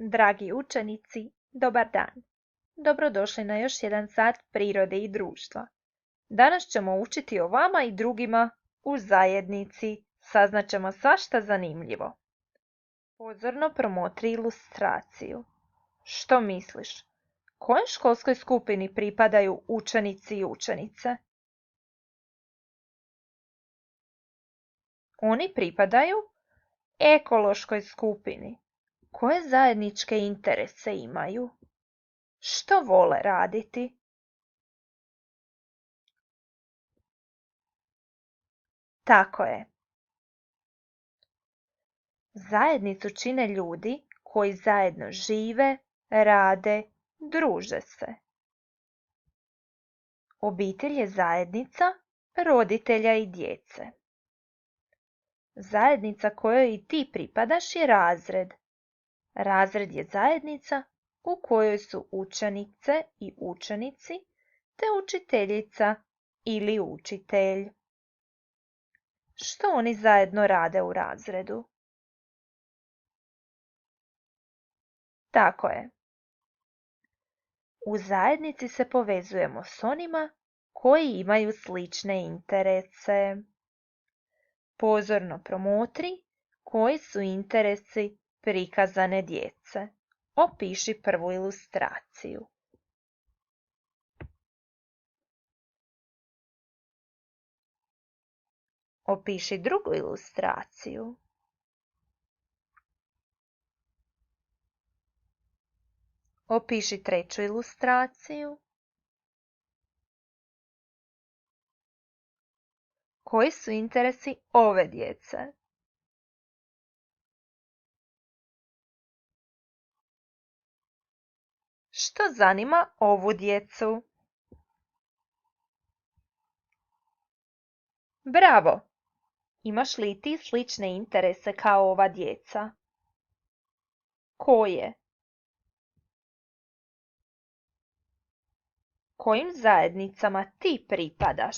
Dragi učenici, dobar dan. Dobrodošli na još jedan sat prirode i društva. Danas ćemo učiti o vama i drugima u zajednici. Saznaćemo svašta zanimljivo. Pozorno promotri ilustraciju. Što misliš? Kojoj školskoj skupini pripadaju učenici i učenice? Oni pripadaju ekološkoj skupini. Koje zajedničke interese imaju? Što vole raditi? Tako je. Zajednicu čine ljudi koji zajedno žive, rade, druže se. Obitelj je zajednica roditelja i djece. Zajednica kojoj i ti pripadaš je razred. Razred je zajednica u kojoj su učenice i učenici te učiteljica ili učitelj. Što oni zajedno rade u razredu? Tako je. U zajednici se povezujemo s onima koji imaju slične interese. Pozorno promotri koji su interesi prikazane djece. Opiši prvu ilustraciju. Opiši drugu ilustraciju. Opiši treću ilustraciju. Koji su interesi ove djece? Što zanima ovu djecu? Bravo! Imaš li ti slične interese kao ova djeca? Koje? Kojim zajednicama ti pripadaš?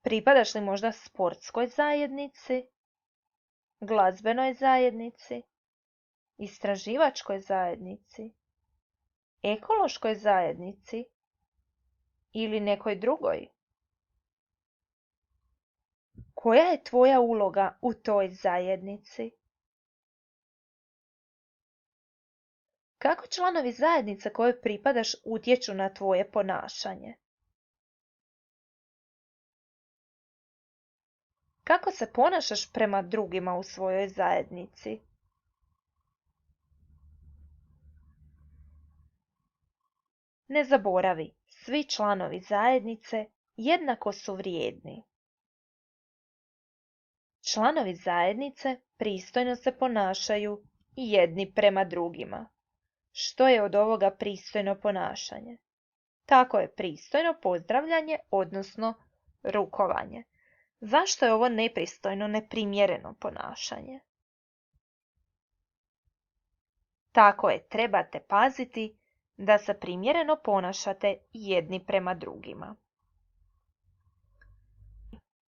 Pripadaš li možda sportskoj zajednici, glazbenoj zajednici, istraživačkoj zajednici, ekološkoj zajednici ili nekoj drugoj? Koja je tvoja uloga u toj zajednici? Kako članovi zajednice kojoj pripadaš utječu na tvoje ponašanje? Kako se ponašaš prema drugima u svojoj zajednici? Ne zaboravi, svi članovi zajednice jednako su vrijedni. Članovi zajednice pristojno se ponašaju i jedni prema drugima. Što je od ovoga pristojno ponašanje? Tako je pristojno pozdravljanje, odnosno rukovanje. Zašto je ovo nepristojno, neprimjereno ponašanje? Tako je, trebate paziti da se primjereno ponašate jedni prema drugima.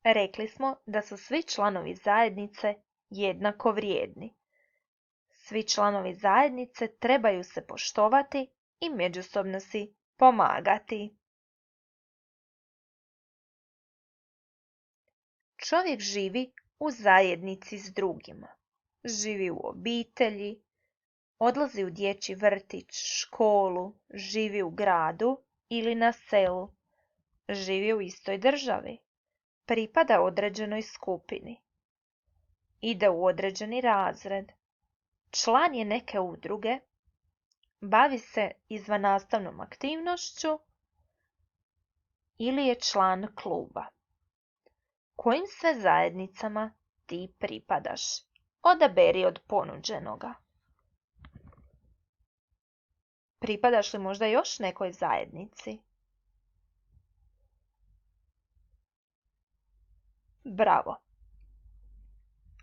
Rekli smo da su svi članovi zajednice jednako vrijedni. Svi članovi zajednice trebaju se poštovati i međusobno si pomagati. Čovjek živi u zajednici s drugima. Živi u obitelji, odlazi u dječji vrtić, školu, živi u gradu ili na selu. Živi u istoj državi. Pripada određenoj skupini. Ide u određeni razred. Član je neke udruge. Bavi se izvannastavnom aktivnošću ili je član kluba. Kojim sve zajednicama ti pripadaš? Odaberi od ponuđenoga. Pripadaš li možda još nekoj zajednici? Bravo!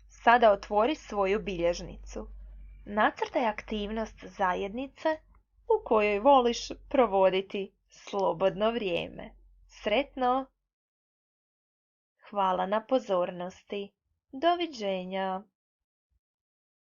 Sada otvori svoju bilježnicu. Nacrtaj aktivnost zajednice u kojoj voliš provoditi slobodno vrijeme. Sretno! Hvala na pozornosti. Doviđenja!